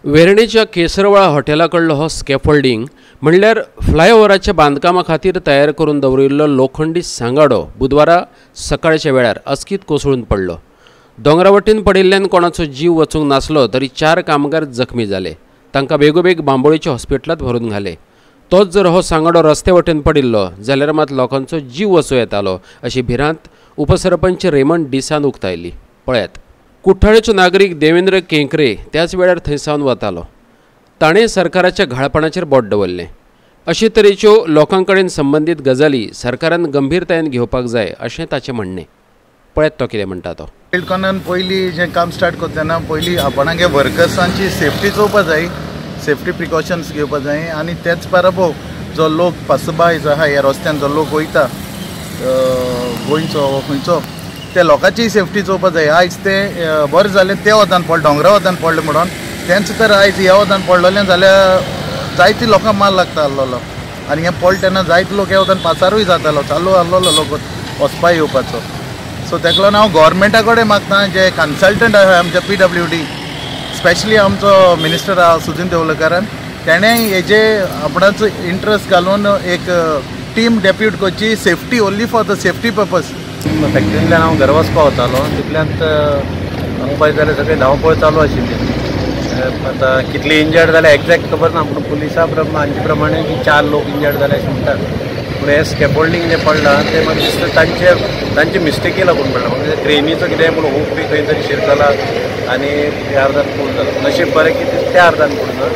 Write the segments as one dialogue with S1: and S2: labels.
S1: वेर्णेच्या केसरवाळा हॉटेलाकडलो हो स्कॅफोल्डिंग म्हणल्यार फ्लायओव्हराच्या बांदकामा खातीर तयार करून दवरिल्लो लोखंडी सांगाडो बुधवारा सकाळच्या वेळार अस्कीत कोसळून पडलो। दोंगरावटेन पडिल्ल्यान कोणाचो जीव वचूंक नासलो तरी 4 कामगार जखमी जाले। तांकां बेगोबेग बांबोळेच्या हॉस्पिटलांत व्हरून घाले। तोच जर हो सांगाडो रस्ते वटेन पडिल्लो जाल्यार मात लोकांचो जीव वचूं येतालो अशी भिरांत उपसरपंच रेमंड डिसान उक्तायली। पळयात, कुठ्ठाळेचो नागरीक देवेंद्र केंकरे त्याच वेळार थंयसावन वतालो। ताणें सरकाराच्या घाळपणाचेर बोट दवरलें। अशे तरेच्यो लोकां कडेन संबंदीत गजाली सरकारान गंभीरतायेन घेवपाक जाय अशें ताचें म्हणणें। पळयात तो कितें म्हणटा तो।
S2: बिल्डकॉनान पयलीं जें काम स्टार्ट करतना पयलीं आपणागे वर्कर्सांची सेफ्टी चोवपा जाय, सेफ्टी प्रिकॉशन्स घेवपा जाय आनी तेच बरोबर जो लोक पासबायज आहा ह्या रस्त्यान जो लोक वयता गोंयचो वा खंयचो त्या लोकांची सेफ्टी चोवपा जाय। आयज ते बरें जालें ते वतान पडलें, दोंगरा वतान पडलें म्हणून तेंच तर आयज ह्या वतान पडलेलें जाल्यार जायती लोकांक माल लागता आसलोलो आनी हें पडलें तेन्ना जायते लोक ह्या वतान पाचारूय जातालो, चालू आसलोलो लोक वचपा येवपाचो। सो तेका लागून हांव गव्हर्मेंटा कडेन मागता जे कन्सल्टंट आहा आमच्या PWD स्पेशली आमचो मिनिस्टर आहा सुदीन देवलकारान तेणें हेजे आपणाचो इंट्रस्ट घालून एक टीम डेप्यूट करची safety only for the safety purpose.
S3: फॅक्टरींतल्यान हांव घरा वचपा वतालो तितल्यांत हांगा पळयत जाल्यार सगळी धांवपळ चालू आशिल्ली। आतां कितली इंजर्ड जाले एक्झॅक्ट खबर ना, पूण पुलिसा हांचे प्रमाणे 4 लोक इंजर्ड जाले अशें म्हणटात। पूण हे स्कॅफोल्डिंग जें पडलां तें म्हाका दिसता तांचे मिस्टेकी लागून पडलां। म्हणजे ट्रेनीचो कितें पूण हूक बी खंय तरी शिरकला आनी त्या अर्दान पूल जालो। नशीब बरें की त्या अर्दान पूल ना।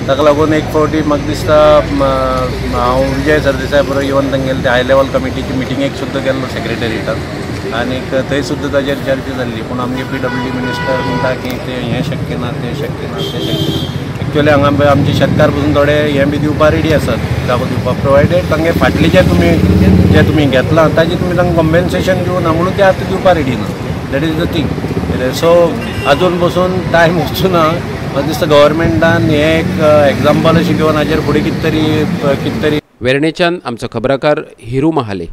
S3: ताका लागून एक फावटी म्हाका दिसता हांव विजय सरदेसाय बरोबर येवन तांगेले ते हाय लेवल कमिटीची मिटिंगेक सुद्दां गेल्लो सेक्रेटरिएटान आनी थंय सुद्दां ताचेर चर्चा जाल्ली। पूण आमगे PWD मिनिस्टर म्हणटा की हें शक्य ना, तें शक्य ना, तें शक्य ना। एक्चुअली हांगा आमचे शेतकार पसून थोडे हें बी दिवपा रेडी आसात जागो दिवपाक प्रोवायडेड तांगे फाटली जे तुमी घेतलां ताजें तुमी तांकां कॉम्पेन्सेशन दिवना म्हणून ते आतां दिवपा रेडी ना। That is the thing. So आजून पसून टायम वचूना। म्हाका दिसता गव्हर्मेंटान हें एक एग्जाम्पल अशें घेवन हाजेर फुडें कितें तरी
S1: वेर्णेच्यान आमचो खबराकार हिरू महाले।